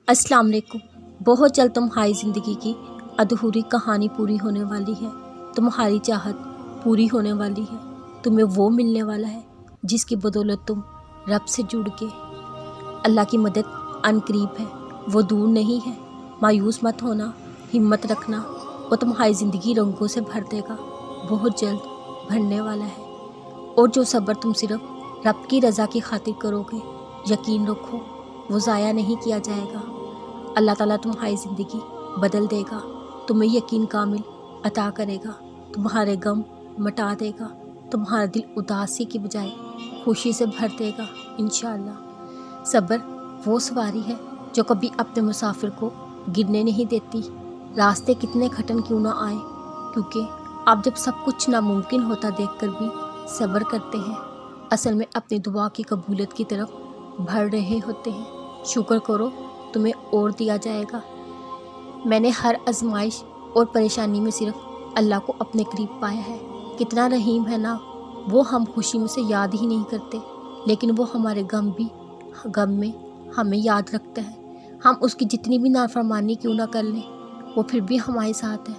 अस्सलाम वालेकुम। बहुत जल्द तुम्हारी ज़िंदगी की अधूरी कहानी पूरी होने वाली है। तुम्हारी चाहत पूरी होने वाली है। तुम्हें वो मिलने वाला है जिसकी बदौलत तुम रब से जुड़ के अल्लाह की मदद अनकरीब है, वो दूर नहीं है। मायूस मत होना, हिम्मत रखना, वो तुम्हारी ज़िंदगी रंगों से भर देगा, बहुत जल्द भरने वाला है। और जो सब्र तुम सिर्फ रब की रज़ा की खातिर करोगे, यकीन रखो वो ज़ाया नहीं किया जाएगा। अल्लाह ताला तुम्हारी ज़िंदगी बदल देगा, तुम्हें यकीन कामिल अता करेगा, तुम्हारे गम मिटा देगा, तुम्हारा दिल उदासी की बजाय खुशी से भर देगा इंशाअल्लाह। सब्र वो सवारी है जो कभी अपने मुसाफिर को गिरने नहीं देती, रास्ते कितने कठिन क्यों ना आए, क्योंकि आप जब सब कुछ नामुमकिन होता देखकर भी सब्र करते हैं, असल में अपनी दुआ की कबूलियत की तरफ बढ़ रहे होते हैं। शुक्र करो, तुम्हें और दिया जाएगा। मैंने हर आजमाइश और परेशानी में सिर्फ अल्लाह को अपने करीब पाया है। कितना रहीम है ना वो, हम खुशी में से याद ही नहीं करते, लेकिन वो हमारे गम में हमें याद रखता है। हम उसकी जितनी भी नाफरमानी क्यों ना कर लें, वो फिर भी हमारे साथ है।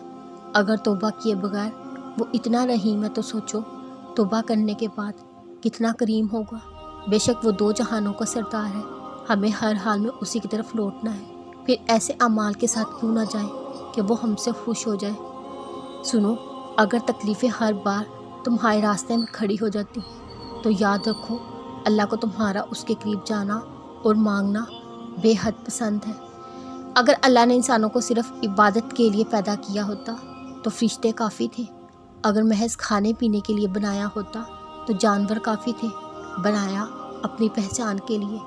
अगर तौबा किए बगैर वो इतना रहीम है तो सोचो तौबा करने के बाद कितना करीम होगा। बेशक वो दो जहानों का सरदार है, हमें हर हाल में उसी की तरफ लौटना है। फिर ऐसे अमाल के साथ क्यों ना जाए कि वो हमसे खुश हो जाए। सुनो, अगर तकलीफ़ें हर बार तुम्हारे रास्ते में खड़ी हो जाती हैं तो याद रखो अल्लाह को तुम्हारा उसके करीब जाना और मांगना बेहद पसंद है। अगर अल्लाह ने इंसानों को सिर्फ इबादत के लिए पैदा किया होता तो फरिश्ते काफ़ी थे। अगर महज खाने पीने के लिए बनाया होता तो जानवर काफ़ी थे। बनाया अपनी पहचान के लिए,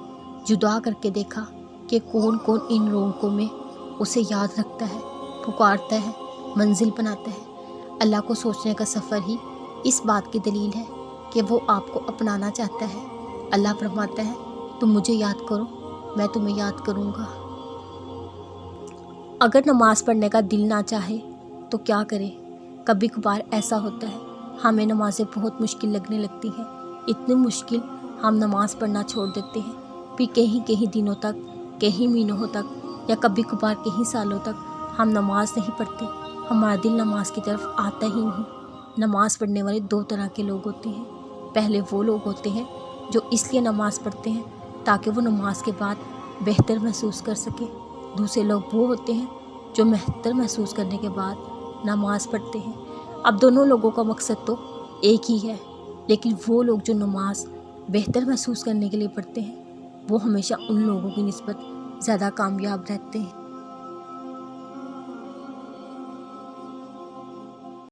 जुदा करके देखा कि कौन कौन इन रौनकों में उसे याद रखता है, पुकारता है, मंजिल बनाता है। अल्लाह को सोचने का सफ़र ही इस बात की दलील है कि वो आपको अपनाना चाहता है। अल्लाह फरमाता है, तुम मुझे याद करो, मैं तुम्हें याद करूँगा। अगर नमाज़ पढ़ने का दिल ना चाहे तो क्या करें। कभी कभार ऐसा होता है, हमें नमाज़ें बहुत मुश्किल लगने लगती हैं, इतनी मुश्किल हम नमाज़ पढ़ना छोड़ देते हैं। फिर कहीं कहीं दिनों तक, कहीं महीनों तक, या कभी कभार कहीं सालों तक हम नमाज़ नहीं पढ़ते। हमारा दिल नमाज की तरफ आता ही नहीं। नमाज़ पढ़ने वाले दो तरह के लोग होते हैं। पहले वो लोग होते हैं जो इसलिए नमाज़ पढ़ते हैं ताकि वो नमाज के बाद बेहतर महसूस कर सके। दूसरे लोग वो होते हैं जो बेहतर महसूस करने के बाद नमाज़ पढ़ते हैं। अब दोनों लोगों का मकसद तो एक ही है, लेकिन वो लोग जो नमाज बेहतर महसूस करने के लिए पढ़ते हैं वो हमेशा उन लोगों की निस्बत ज़्यादा कामयाब रहते हैं।